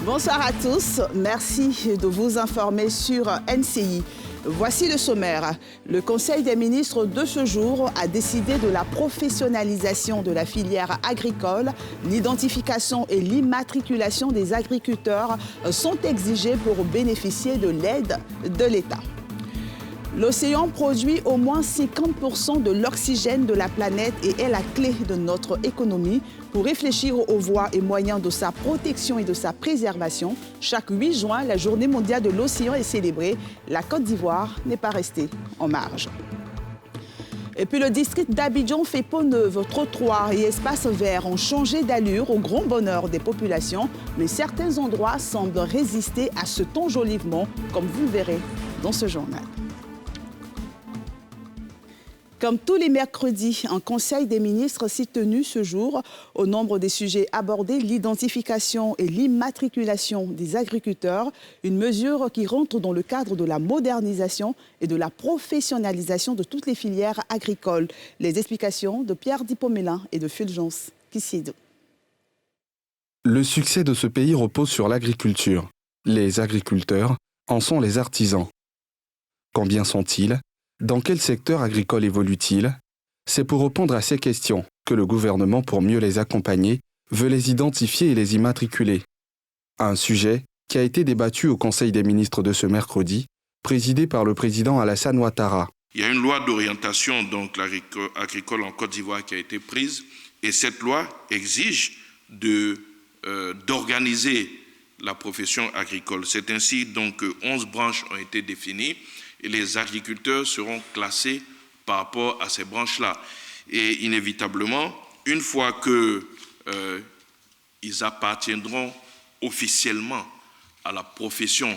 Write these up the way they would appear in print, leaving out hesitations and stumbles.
Bonsoir à tous, merci de vous informer sur NCI. Voici le sommaire. Le Conseil des ministres de ce jour a décidé de la professionnalisation de la filière agricole. L'identification et l'immatriculation des agriculteurs sont exigées pour bénéficier de l'aide de l'État. L'océan produit au moins 50% de l'oxygène de la planète et est la clé de notre économie. Pour réfléchir aux voies et moyens de sa protection et de sa préservation, chaque 8 juin, la Journée mondiale de l'océan est célébrée. La Côte d'Ivoire n'est pas restée en marge. Et puis le district d'Abidjan fait peau neuve, trottoirs et espaces verts ont changé d'allure au grand bonheur des populations. Mais certains endroits semblent résister à cet enjolivement, comme vous le verrez dans ce journal. Comme tous les mercredis, un conseil des ministres s'est tenu ce jour. Au nombre des sujets abordés, l'identification et l'immatriculation des agriculteurs, une mesure qui rentre dans le cadre de la modernisation et de la professionnalisation de toutes les filières agricoles. Les explications de Pierre Dipomélin et de Fulgence Kisiedo. Le succès de ce pays repose sur l'agriculture. Les agriculteurs en sont les artisans. Combien sont-ils ? Dans quel secteur agricole évoluent-ils ? C'est pour répondre à ces questions que le gouvernement, pour mieux les accompagner, veut les identifier et les immatriculer. Un sujet qui a été débattu au Conseil des ministres de ce mercredi, présidé par le président Alassane Ouattara. Il y a une loi d'orientation donc agricole en Côte d'Ivoire qui a été prise et cette loi exige d'organiser la profession agricole. C'est ainsi donc que 11 branches ont été définies. Et les agriculteurs seront classés par rapport à ces branches-là. Et inévitablement, une fois qu'ils appartiendront officiellement à la profession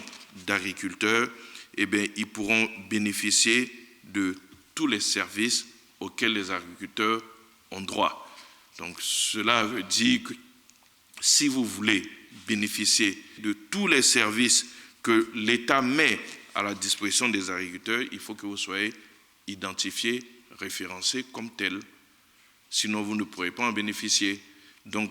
d'agriculteur, eh bien, ils pourront bénéficier de tous les services auxquels les agriculteurs ont droit. Donc cela veut dire que si vous voulez bénéficier de tous les services que l'État met à la disposition des agriculteurs, il faut que vous soyez identifiés, référencés comme tels. Sinon, vous ne pourrez pas en bénéficier. Donc,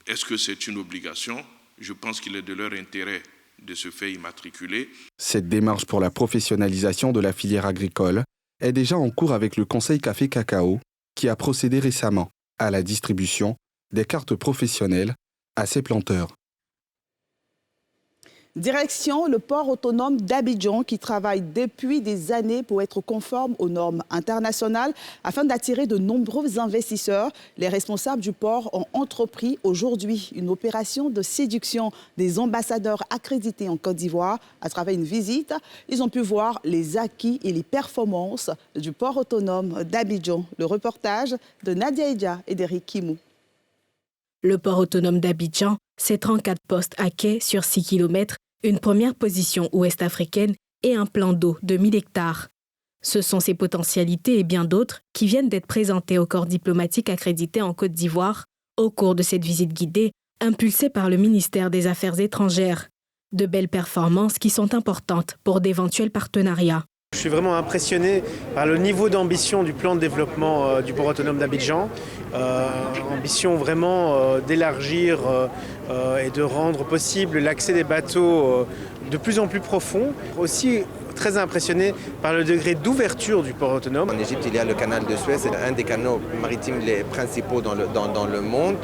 est-ce que c'est une obligation ? Je pense qu'il est de leur intérêt de se faire immatriculer. Cette démarche pour la professionnalisation de la filière agricole est déjà en cours avec le Conseil Café Cacao, qui a procédé récemment à la distribution des cartes professionnelles à ses planteurs. Direction le port autonome d'Abidjan qui travaille depuis des années pour être conforme aux normes internationales afin d'attirer de nombreux investisseurs. Les responsables du port ont entrepris aujourd'hui une opération de séduction des ambassadeurs accrédités en Côte d'Ivoire. À travers une visite, ils ont pu voir les acquis et les performances du port autonome d'Abidjan. Le reportage de Nadia Edja et d'Eric Kimou. Le port autonome d'Abidjan, c'est 34 postes à quai sur 6 km, une première position ouest-africaine et un plan d'eau de 1000 hectares. Ce sont ces potentialités et bien d'autres qui viennent d'être présentées au corps diplomatique accrédité en Côte d'Ivoire au cours de cette visite guidée, impulsée par le ministère des Affaires étrangères. De belles performances qui sont importantes pour d'éventuels partenariats. Je suis vraiment impressionné par le niveau d'ambition du plan de développement du port autonome d'Abidjan. Ambition vraiment d'élargir et de rendre possible l'accès des bateaux de plus en plus profond. Aussi très impressionné par le degré d'ouverture du port autonome. En Égypte, il y a le canal de Suez, c'est un des canaux maritimes les principaux dans le monde.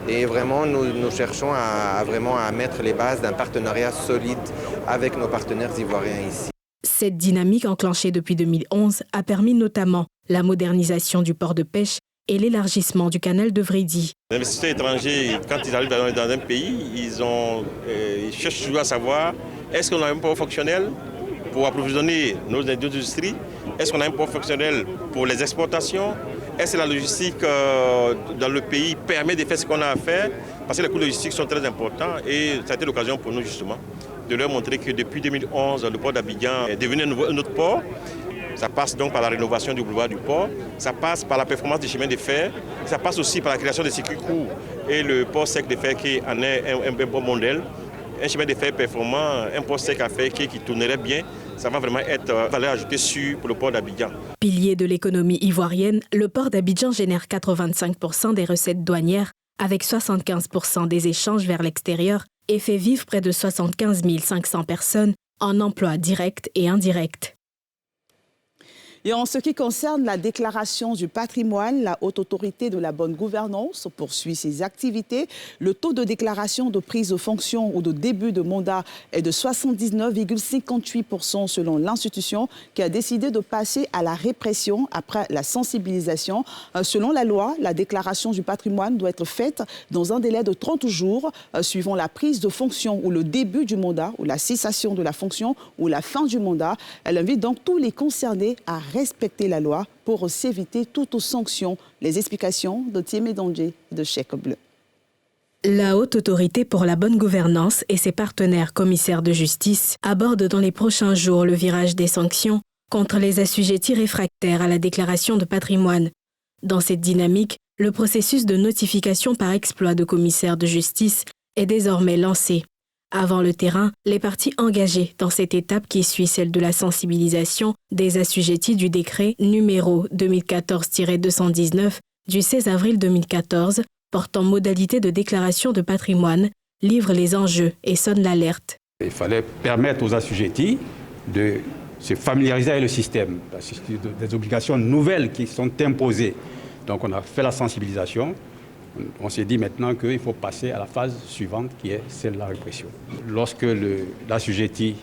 Et vraiment, nous cherchons à mettre les bases d'un partenariat solide avec nos partenaires ivoiriens ici. Cette dynamique enclenchée depuis 2011 a permis notamment la modernisation du port de pêche et l'élargissement du canal de Vridi. Les investisseurs étrangers, quand ils arrivent dans un pays, ils cherchent toujours à savoir est-ce qu'on a un port fonctionnel pour approvisionner nos industries, est-ce qu'on a un port fonctionnel pour les exportations, est-ce que la logistique dans le pays permet de faire ce qu'on a à faire, parce que les coûts logistiques sont très importants et ça a été l'occasion pour nous justement de leur montrer que depuis 2011, le port d'Abidjan est devenu un autre port. Ça passe donc par la rénovation du boulevard du port, ça passe par la performance des chemins de fer, ça passe aussi par la création des circuits courts et le port sec de fer qui en est un bon modèle. un chemin de fer performant, un port sec à faire qui tournerait bien, ça va vraiment être valeur ajoutée sûre pour le port d'Abidjan. Pilier de l'économie ivoirienne, le port d'Abidjan génère 85% des recettes douanières avec 75% des échanges vers l'extérieur et fait vivre près de 75 500 personnes en emploi direct et indirect. Et en ce qui concerne la déclaration du patrimoine, la Haute Autorité de la Bonne Gouvernance poursuit ses activités. Le taux de déclaration de prise de fonction ou de début de mandat est de 79,58% selon l'institution qui a décidé de passer à la répression après la sensibilisation. Selon la loi, la déclaration du patrimoine doit être faite dans un délai de 30 jours suivant la prise de fonction ou le début du mandat ou la cessation de la fonction ou la fin du mandat. Elle invite donc tous les concernés à respecter la loi pour s'éviter toute sanction. Les explications de Thiemé Dangé de Chèque Bleu. La Haute Autorité pour la Bonne Gouvernance et ses partenaires commissaires de justice abordent dans les prochains jours le virage des sanctions contre les assujettis réfractaires à la déclaration de patrimoine. Dans cette dynamique, le processus de notification par exploit de commissaires de justice est désormais lancé. Avant le terrain, les parties engagées dans cette étape qui suit celle de la sensibilisation des assujettis du décret numéro 2014-219 du 16 avril 2014 portant modalité de déclaration de patrimoine livrent les enjeux et sonnent l'alerte. Il fallait permettre aux assujettis de se familiariser avec le système, parce que c'est des obligations nouvelles qui sont imposées. Donc on a fait la sensibilisation. On s'est dit maintenant qu'il faut passer à la phase suivante qui est celle de la répression. Lorsque l'assujetti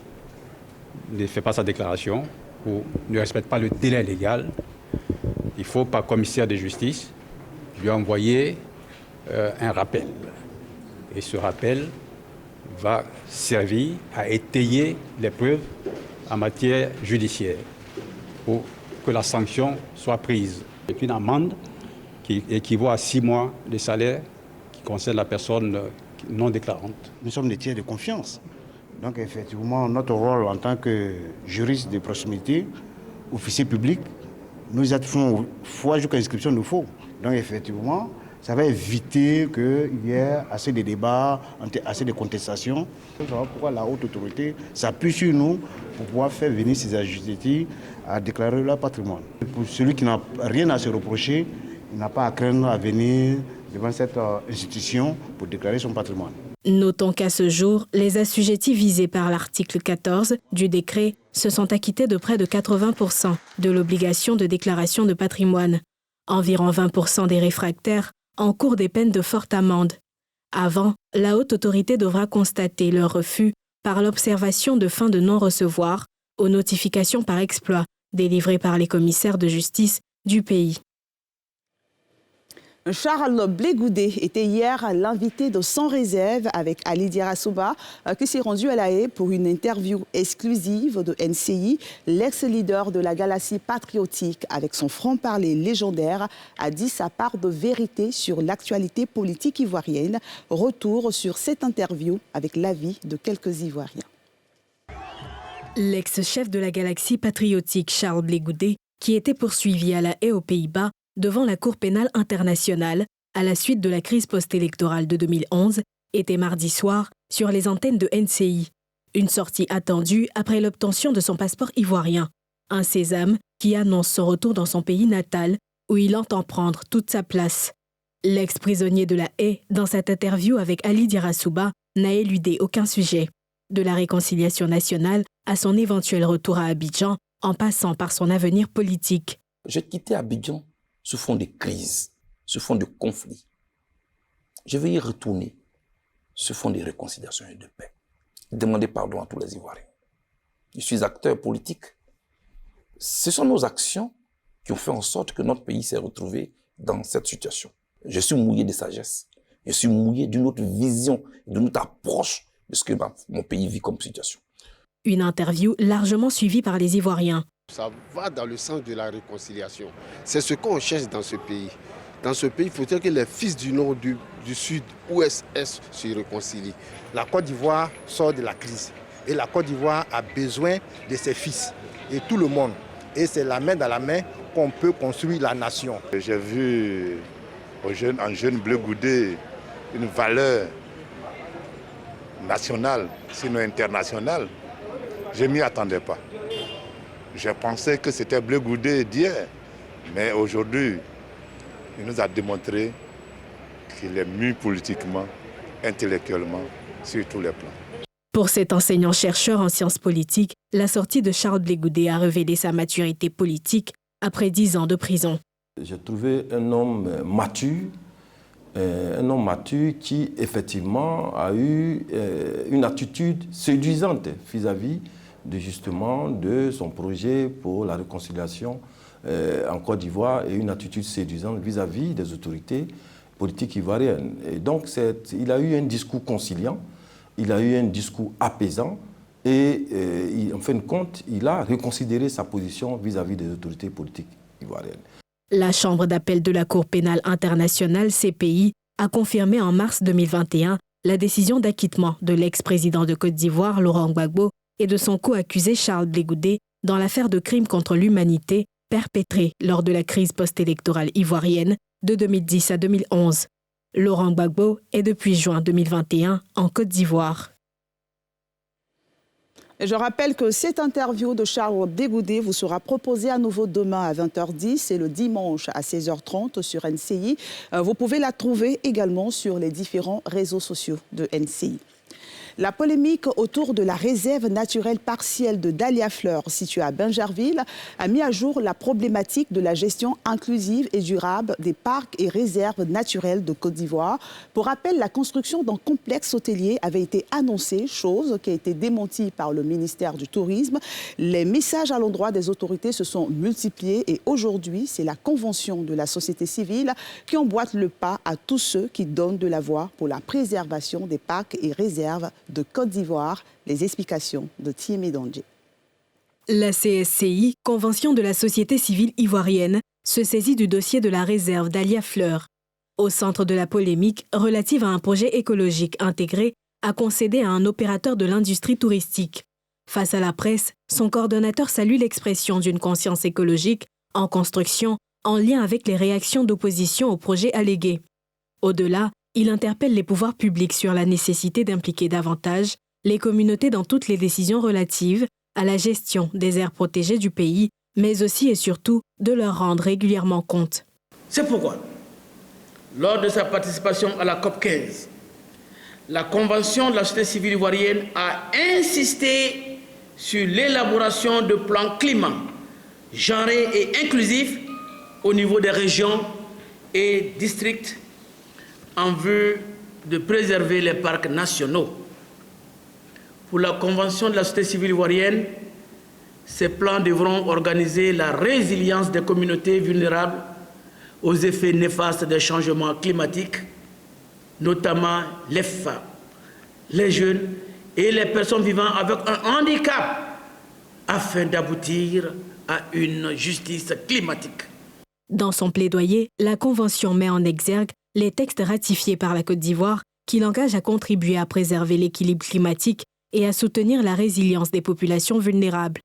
ne fait pas sa déclaration ou ne respecte pas le délai légal, il faut par commissaire de justice lui envoyer un rappel. Et ce rappel va servir à étayer les preuves en matière judiciaire pour que la sanction soit prise. C'est une amende qui équivaut à 6 mois de salaire qui concerne la personne non déclarante. Nous sommes des tiers de confiance. Donc effectivement, notre rôle en tant que juriste de proximité, officier public, nous avons foi jusqu'à l'inscription nous faut. Donc effectivement, ça va éviter qu'il y ait assez de débats, assez de contestations. Voilà pourquoi la haute autorité s'appuie sur nous pour pouvoir faire venir ces assujettis à déclarer leur patrimoine. Pour celui qui n'a rien à se reprocher, il n'a pas à craindre à venir devant cette institution pour déclarer son patrimoine. Notons qu'à ce jour, les assujettis visés par l'article 14 du décret se sont acquittés de près de 80% de l'obligation de déclaration de patrimoine. Environ 20% des réfractaires encourent des peines de forte amende. Avant, la haute autorité devra constater leur refus par l'observation de fin de non-recevoir aux notifications par exploit délivrées par les commissaires de justice du pays. Charles Blé Goudé était hier l'invité de Sans Réserve avec Ali Diarra-Souba qui s'est rendu à La Haye pour une interview exclusive de NCI. L'ex-leader de la galaxie patriotique avec son franc-parler légendaire a dit sa part de vérité sur l'actualité politique ivoirienne. Retour sur cette interview avec l'avis de quelques Ivoiriens. L'ex-chef de la galaxie patriotique Charles Blé Goudé, qui était poursuivi à La Haye aux Pays-Bas devant la Cour pénale internationale à la suite de la crise post-électorale de 2011, était mardi soir sur les antennes de NCI. Une sortie attendue après l'obtention de son passeport ivoirien. Un sésame qui annonce son retour dans son pays natal où il entend prendre toute sa place. L'ex-prisonnier de La Haye, dans cette interview avec Ali Diarra-Souba, n'a éludé aucun sujet. De la réconciliation nationale à son éventuel retour à Abidjan, en passant par son avenir politique. J'ai quitté Abidjan sous fond de crise, sous fond de conflit. Je vais y retourner sous fond de réconciliation et de paix. Demander pardon à tous les Ivoiriens. Je suis acteur politique. Ce sont nos actions qui ont fait en sorte que notre pays s'est retrouvé dans cette situation. Je suis mouillé de sagesse. Je suis mouillé d'une autre vision, d'une autre approche de ce que mon pays vit comme situation. Une interview largement suivie par les Ivoiriens. Ça va dans le sens de la réconciliation. C'est ce qu'on cherche dans ce pays. Dans ce pays, il faudrait que les fils du Nord, du Sud, Ouest, Est se réconcilient. La Côte d'Ivoire sort de la crise. Et la Côte d'Ivoire a besoin de ses fils et tout le monde. Et c'est la main dans la main qu'on peut construire la nation. J'ai vu en jeune Blé Goudé une valeur nationale, sinon internationale. Je ne m'y attendais pas. Je pensais que c'était Blé Goudé d'hier. Mais aujourd'hui, il nous a démontré qu'il est mûr politiquement, intellectuellement, sur tous les plans. Pour cet enseignant-chercheur en sciences politiques, la sortie de Charles Blé Goudé a révélé sa maturité politique après 10 ans de prison. J'ai trouvé un homme mature qui effectivement a eu une attitude séduisante vis-à-vis de son projet pour la réconciliation en Côte d'Ivoire et une attitude séduisante vis-à-vis des autorités politiques ivoiriennes. Et donc il a eu un discours conciliant, il a eu un discours apaisant et en fin de compte, il a reconsidéré sa position vis-à-vis des autorités politiques ivoiriennes. La Chambre d'appel de la Cour pénale internationale, CPI, a confirmé en mars 2021 la décision d'acquittement de l'ex-président de Côte d'Ivoire, Laurent Gbagbo, et de son co-accusé Charles Blé Goudé dans l'affaire de crimes contre l'humanité perpétrée lors de la crise post-électorale ivoirienne de 2010 à 2011. Laurent Gbagbo est depuis juin 2021 en Côte d'Ivoire. Je rappelle que cette interview de Charles Blé Goudé vous sera proposée à nouveau demain à 20h10 et le dimanche à 16h30 sur NCI. Vous pouvez la trouver également sur les différents réseaux sociaux de NCI. La polémique autour de la réserve naturelle partielle de Dahlia Fleur, située à Bingerville, a mis à jour la problématique de la gestion inclusive et durable des parcs et réserves naturelles de Côte d'Ivoire. Pour rappel, la construction d'un complexe hôtelier avait été annoncée, chose qui a été démentie par le ministère du Tourisme. Les messages à l'endroit des autorités se sont multipliés et aujourd'hui, c'est la convention de la société civile qui emboîte le pas à tous ceux qui donnent de la voix pour la préservation des parcs et réserves de Côte d'Ivoire. Les explications de Thiemé Dandje. La CSCI, Convention de la société civile ivoirienne, se saisit du dossier de la réserve Dahlia Fleur. Au centre de la polémique relative à un projet écologique intégré à concéder à un opérateur de l'industrie touristique. Face à la presse, son coordonnateur salue l'expression d'une conscience écologique en construction en lien avec les réactions d'opposition au projet allégué. Au-delà, il interpelle les pouvoirs publics sur la nécessité d'impliquer davantage les communautés dans toutes les décisions relatives à la gestion des aires protégées du pays, mais aussi et surtout de leur rendre régulièrement compte. C'est pourquoi, lors de sa participation à la COP15, la Convention de la société civile ivoirienne a insisté sur l'élaboration de plans climat genrés et inclusifs au niveau des régions et districts en vue de préserver les parcs nationaux. Pour la Convention de la société civile ivoirienne, ces plans devront organiser la résilience des communautés vulnérables aux effets néfastes des changements climatiques, notamment les femmes, les jeunes et les personnes vivant avec un handicap, afin d'aboutir à une justice climatique. Dans son plaidoyer, la Convention met en exergue les textes ratifiés par la Côte d'Ivoire qui l'engagent à contribuer à préserver l'équilibre climatique et à soutenir la résilience des populations vulnérables.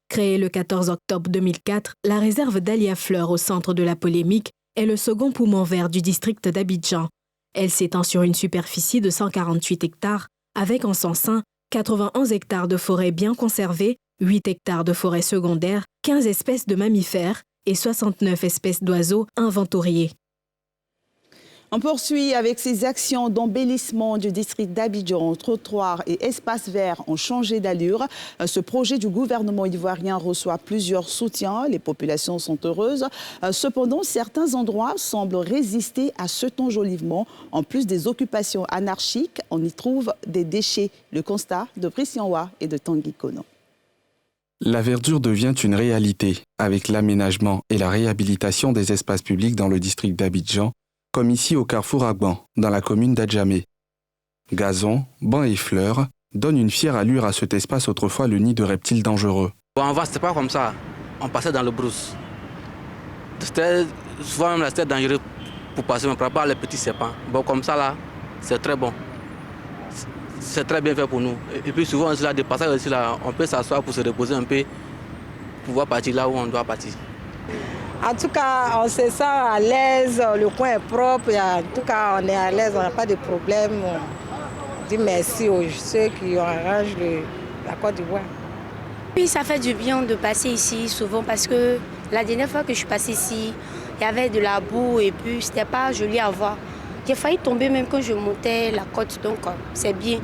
Créée le 14 octobre 2004, la réserve Dahlia Fleur au centre de la polémique est le second poumon vert du district d'Abidjan. Elle s'étend sur une superficie de 148 hectares, avec en son sein 91 hectares de forêt bien conservée, 8 hectares de forêt secondaire, 15 espèces de mammifères et 69 espèces d'oiseaux inventoriés. On poursuit avec ces actions d'embellissement du district d'Abidjan. Trottoirs et espaces verts ont changé d'allure. Ce projet du gouvernement ivoirien reçoit plusieurs soutiens. Les populations sont heureuses. Cependant, certains endroits semblent résister à cet enjolivement. En plus des occupations anarchiques, on y trouve des déchets. Le constat de Brice Yanwa et de Tanguy Kono. La verdure devient une réalité avec l'aménagement et la réhabilitation des espaces publics dans le district d'Abidjan, comme ici au carrefour Agban, dans la commune d'Adjamé. Gazon, bancs et fleurs donnent une fière allure à cet espace autrefois le nid de reptiles dangereux. Avant, c'était pas comme ça. On passait dans le brousse. Souvent même, c'était dangereux pour passer, on ne prend pas les petits serpents. Bon, comme ça, là, c'est très bon. C'est très bien fait pour nous. Et puis souvent, là, de passage aussi, là, on peut s'asseoir pour se reposer un peu, pour pouvoir partir là où on doit partir. En tout cas, on se sent à l'aise, le coin est propre, en tout cas, on est à l'aise, on n'a pas de problème. dire merci aux ceux qui arrangent la Côte d'Ivoire. Oui, ça fait du bien de passer ici souvent parce que la dernière fois que je suis passée ici, il y avait de la boue et puis c'était pas joli à voir. J'ai failli tomber même quand je montais la côte, donc c'est bien. Et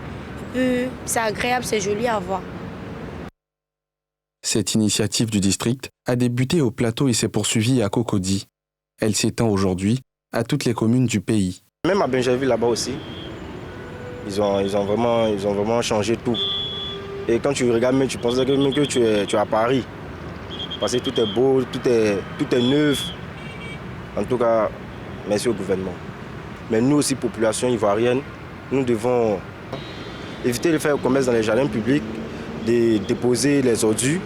puis c'est agréable, c'est joli à voir. Cette initiative du district a débuté au plateau et s'est poursuivie à Cocody. Elle s'étend aujourd'hui à toutes les communes du pays. Même à Benjerville là-bas aussi, ils ont vraiment changé tout. Et quand tu regardes, tu penses que tu es à Paris. Parce que tout est beau, tout est neuf. En tout cas, merci au gouvernement. Mais nous aussi, population ivoirienne, nous devons éviter de faire le commerce dans les jardins publics, de déposer les ordures.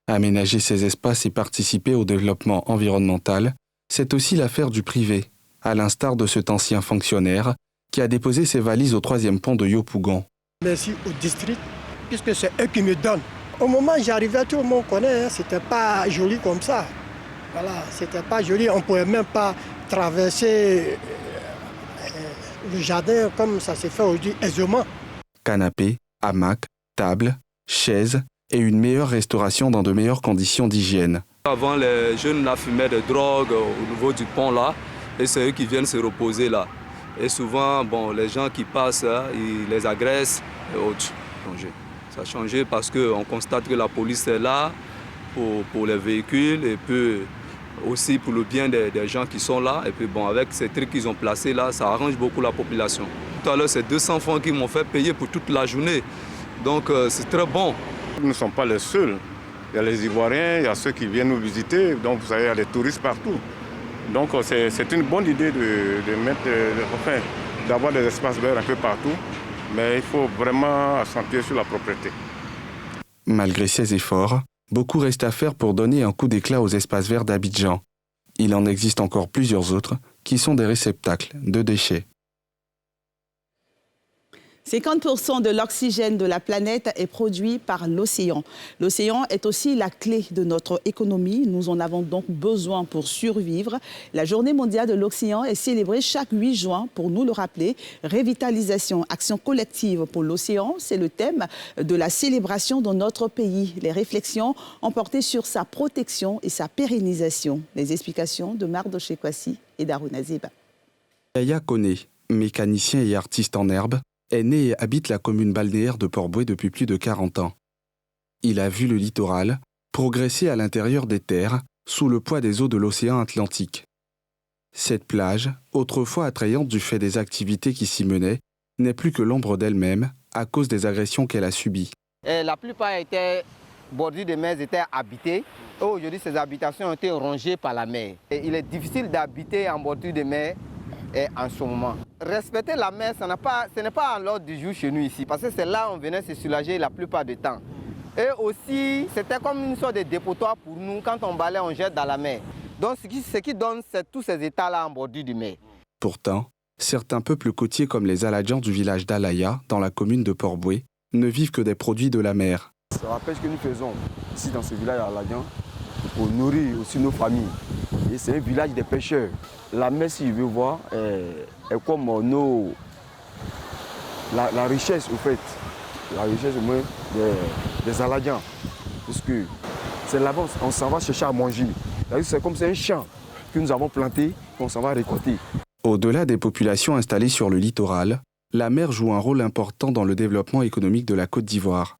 Aménager ces espaces et participer au développement environnemental, c'est aussi l'affaire du privé, à l'instar de cet ancien fonctionnaire qui a déposé ses valises au 3e pont de Yopougon. Merci au district, puisque c'est eux qui me donnent. Au moment où j'arrivais, tout le monde connaît, c'était pas joli comme ça. Voilà, c'était pas joli, on ne pouvait même pas traverser le jardin comme ça s'est fait aujourd'hui aisément. Canapés, hamacs, tables, chaises et une meilleure restauration dans de meilleures conditions d'hygiène. Avant, les jeunes là, fumaient de drogue au niveau du pont là, et c'est eux qui viennent se reposer là. Et souvent, les gens qui passent, ils les agressent et autres. Ça a changé parce qu'on constate que la police est là pour les véhicules et puis aussi pour le bien des gens qui sont là. Et puis avec ces trucs qu'ils ont placés là, ça arrange beaucoup la population. Tout à l'heure, c'est 200 francs qu'ils m'ont fait payer pour toute la journée. Donc c'est très bon. Nous ne sommes pas les seuls. Il y a les Ivoiriens, il y a ceux qui viennent nous visiter. Donc vous savez, il y a des touristes partout. Donc c'est une bonne idée d'avoir des espaces verts un peu partout. Mais il faut vraiment accentuer sur la propreté. Malgré ces efforts, beaucoup reste à faire pour donner un coup d'éclat aux espaces verts d'Abidjan. Il en existe encore plusieurs autres qui sont des réceptacles de déchets. 50% de l'oxygène de la planète est produit par l'océan. L'océan est aussi la clé de notre économie. Nous en avons donc besoin pour survivre. La Journée mondiale de l'océan est célébrée chaque 8 juin pour nous le rappeler. Révitalisation, action collective pour l'océan, c'est le thème de la célébration dans notre pays. Les réflexions ont porté sur sa protection et sa pérennisation. Les explications de Mardoché Kwasi et d'Aruna Zeba. Yaya Kone, mécanicien et artiste en herbe, est né et habite la commune balnéaire de Port-Bouët depuis plus de 40 ans. Il a vu le littoral progresser à l'intérieur des terres sous le poids des eaux de l'océan Atlantique. Cette plage, autrefois attrayante du fait des activités qui s'y menaient, n'est plus que l'ombre d'elle-même à cause des agressions qu'elle a subies. La plupart étaient bordures de mer, étaient habitées. Aujourd'hui, ces habitations ont été rongées par la mer. Et il est difficile d'habiter en bordure de mer en ce moment. Respecter la mer, ce n'est pas en l'ordre du jour chez nous ici, parce que c'est là où on venait se soulager la plupart du temps. Et aussi, c'était comme une sorte de dépotoir pour nous. Quand on balaie, on jette dans la mer. Donc ce qui donne, c'est tous ces états-là en bordure de mer. Pourtant, certains peuples côtiers comme les Aladjans du village d'Alaya, dans la commune de Port-Bouët, ne vivent que des produits de la mer. C'est la pêche que nous faisons ici dans ce village Aladjan pour nourrir aussi nos familles. Et c'est un village des pêcheurs. La mer, si je veux voir, est comme la richesse, au fait. La richesse au moins des Aladjans. Parce que c'est là-bas on s'en va chercher à manger. C'est comme c'est un champ que nous avons planté qu'on s'en va récolter. Au-delà des populations installées sur le littoral, la mer joue un rôle important dans le développement économique de la Côte d'Ivoire.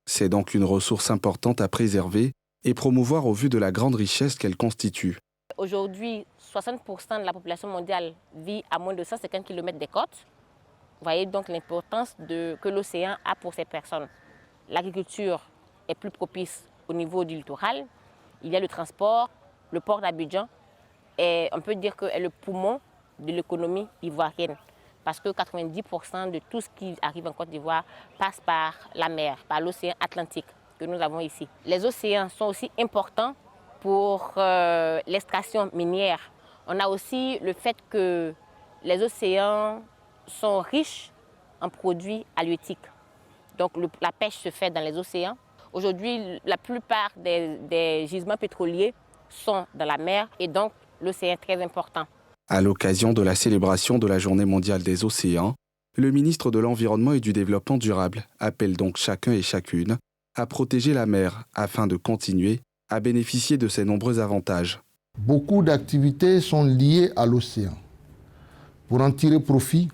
C'est donc une ressource importante à préserver et promouvoir au vu de la grande richesse qu'elle constitue. Aujourd'hui, 60% de la population mondiale vit à moins de 150 km des côtes. Vous voyez donc l'importance que l'océan a pour ces personnes. L'agriculture est plus propice au niveau du littoral. Il y a le transport, le port d'Abidjan, et on peut dire que est le poumon de l'économie ivoirienne. Parce que 90% de tout ce qui arrive en Côte d'Ivoire passe par la mer, par l'océan Atlantique que nous avons ici. Les océans sont aussi importants pour l'extraction minière. On a aussi le fait que les océans sont riches en produits halieutiques. Donc la pêche se fait dans les océans. Aujourd'hui, la plupart des gisements pétroliers sont dans la mer et donc l'océan est très important. À l'occasion de la célébration de la Journée mondiale des océans, Le ministre de l'Environnement et du Développement durable appelle donc chacun et chacune à protéger la mer afin de continuer à bénéficier de ses nombreux avantages. Beaucoup d'activités sont liées à l'océan. Pour en tirer profit,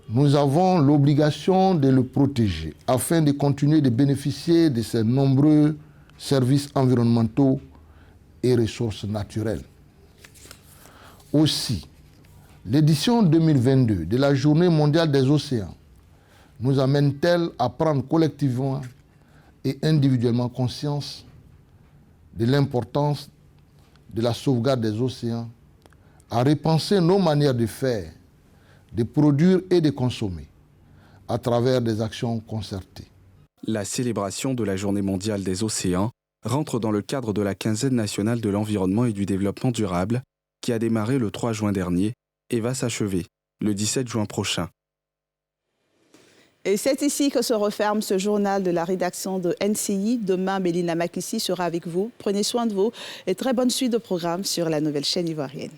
nous avons l'obligation de le protéger afin de continuer de bénéficier de ses nombreux services environnementaux et ressources naturelles. Aussi, l'édition 2022 de la Journée mondiale des océans nous amène-t-elle à prendre collectivement et individuellement conscience de l'importance de la sauvegarde des océans, à repenser nos manières de faire, de produire et de consommer à travers des actions concertées. La célébration de la Journée mondiale des océans rentre dans le cadre de la quinzaine nationale de l'environnement et du développement durable qui a démarré le 3 juin dernier et va s'achever le 17 juin prochain. Et c'est ici que se referme ce journal de la rédaction de NCI. Demain, Mélina Makissi sera avec vous. Prenez soin de vous et très bonne suite de programme sur la nouvelle chaîne ivoirienne.